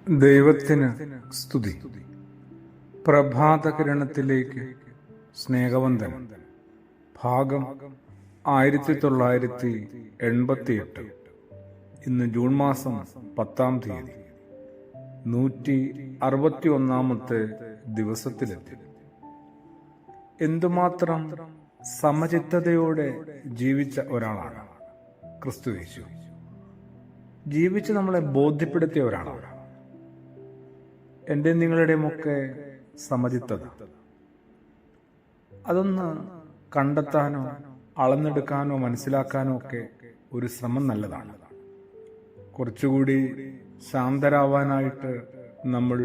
ദൈവത്തിന് സ്തുതി. പ്രഭാതകിരണത്തിലേക്ക് സ്നേഹവന്ദനം. ഭാഗം 1988. ഇന്ന് ജൂൺ മാസം 10-ാം തീയതി, 161-ാമത്തെ ദിവസത്തിലെത്തി. എന്തുമാത്രം സമചിത്തതയോടെ ജീവിച്ച ഒരാളാണ് ക്രിസ്തുയേശു. ജീവിച്ച് നമ്മളെ ബോധ്യപ്പെടുത്തിയ ഒരാളാണ്. എൻ്റെ നിങ്ങളുടെയുമൊക്കെ സമചിത്തത, അതൊന്ന് കണ്ടെത്താനോ അളന്നെടുക്കാനോ മനസ്സിലാക്കാനോ ഒക്കെ ഒരു ശ്രമം നല്ലതാണ്. കുറച്ചുകൂടി ശാന്തരാവാനായിട്ട് നമ്മൾ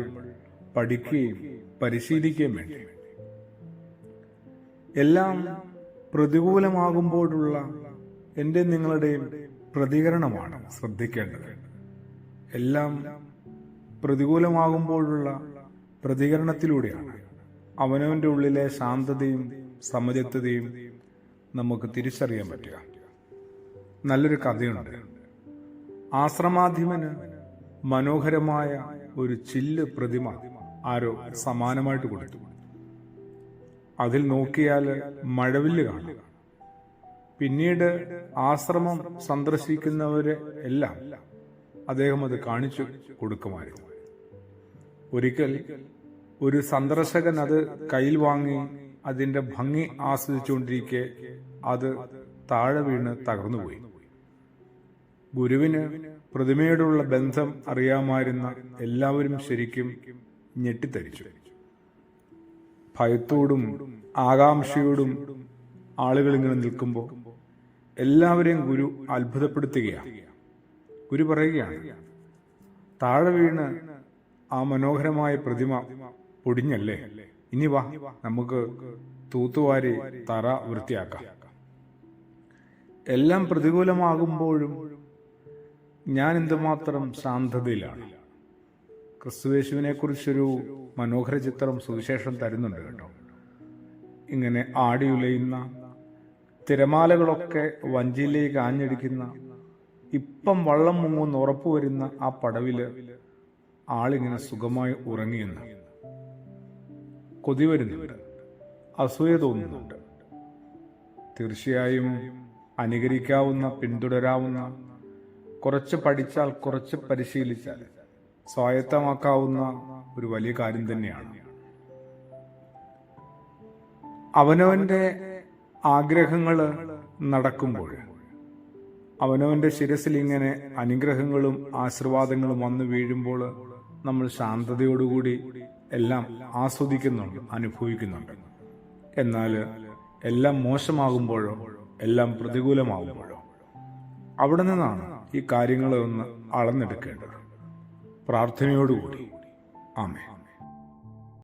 പഠിക്കുകയും പരിശീലിക്കുകയും വേണ്ടി. എല്ലാം പ്രതികൂലമാകുമ്പോഴുള്ള എൻ്റെ നിങ്ങളുടെയും പ്രതികരണമാണ് ശ്രദ്ധിക്കേണ്ടത്. എല്ലാം പ്രതികൂലമാകുമ്പോഴുള്ള പ്രതികരണത്തിലൂടെയാണ് അവനവൻ്റെ ഉള്ളിലെ ശാന്തതയും സമചിത്തതയും നമുക്ക് തിരിച്ചറിയാൻ പറ്റുക. നല്ലൊരു കഥയുണ്ട്. ആശ്രമാധിപന് മനോഹരമായ ഒരു ചില്ല് പ്രതിമ ആരോ സമ്മാനമായിട്ട് കൊടുത്തു. അതിൽ നോക്കിയാൽ മഴവില്ല് കാണും. പിന്നീട് ആശ്രമം സന്ദർശിക്കുന്നവരെ എല്ലാം അദ്ദേഹം അത് കാണിച്ചു കൊടുക്കുമായിരുന്നു. ഒരിക്കൽ ഒരു സന്ദർശകൻ അത് കയ്യിൽ വാങ്ങി അതിന്റെ ഭംഗി ആസ്വദിച്ചുകൊണ്ടിരിക്കെ അത് താഴെ വീണ് തകർന്നുപോയി. ഗുരുവിന് പ്രതിമയോടുള്ള ബന്ധം അറിയാമായിരുന്ന എല്ലാവരും ശരിക്കും ഞെട്ടിത്തരിച്ചു. ഭയത്തോടും ആകാംക്ഷയോടും ആളുകൾ ഇങ്ങനെ നിൽക്കുമ്പോൾ എല്ലാവരെയും ഗുരു അത്ഭുതപ്പെടുത്തുകയാണ്. ഗുരു പറയുകയാണ്, താഴെ വീണ് ആ മനോഹരമായ പ്രതിമ പൊടിഞ്ഞല്ലേ, ഇനി വാ, നമുക്ക് തൂത്തുവാരി തറ വൃത്തിയാക്കാം. എല്ലാം പ്രതികൂലമാകുമ്പോഴും ഞാൻ എന്തുമാത്രം ശാന്തതയിലാണ്. ക്രിസ്തുയേശുവിനെ കുറിച്ചൊരു മനോഹര ചിത്രം സുവിശേഷം തരുന്നുണ്ട് കേട്ടോ. ഇങ്ങനെ ആടിയുലയുന്ന തിരമാലകളൊക്കെ വഞ്ചിയിലേക്ക് ആഞ്ഞടിക്കുന്ന, ഇപ്പം വള്ളം മുങ്ങുന്ന ഉറപ്പുവരുന്ന ആ പടവില് ആളിങ്ങനെ സുഖമായി ഉറങ്ങിയെന്ന്. കൊതി വരുന്നുണ്ട്, അസൂയ തോന്നുന്നുണ്ട്. തീർച്ചയായും അനുകരിക്കാവുന്ന, പിന്തുടരാവുന്ന, കുറച്ച് പഠിച്ചാൽ, കുറച്ച് പരിശീലിച്ചാൽ സ്വായത്തമാക്കാവുന്ന ഒരു വലിയ കാര്യം തന്നെയാണ്. അവനവന്റെ ആഗ്രഹങ്ങൾ നടക്കുമ്പോൾ, അവനവന്റെ ശിരസിൽ ഇങ്ങനെ അനുഗ്രഹങ്ങളും ആശീർവാദങ്ങളും വന്നു വീഴുമ്പോൾ നമ്മൾ ശാന്തതയോടുകൂടി എല്ലാം ആസ്വദിക്കുന്നുണ്ട്, അനുഭവിക്കുന്നുണ്ട്. എന്നാൽ എല്ലാം മോശമാകുമ്പോഴോ, എല്ലാം പ്രതികൂലമാകുമ്പോഴോ അവിടെ നിന്നാണ് ഈ കാര്യങ്ങളെ ഒന്ന് അളന്നെടുക്കേണ്ടത്. പ്രാർത്ഥനയോടുകൂടി. ആമേൻ.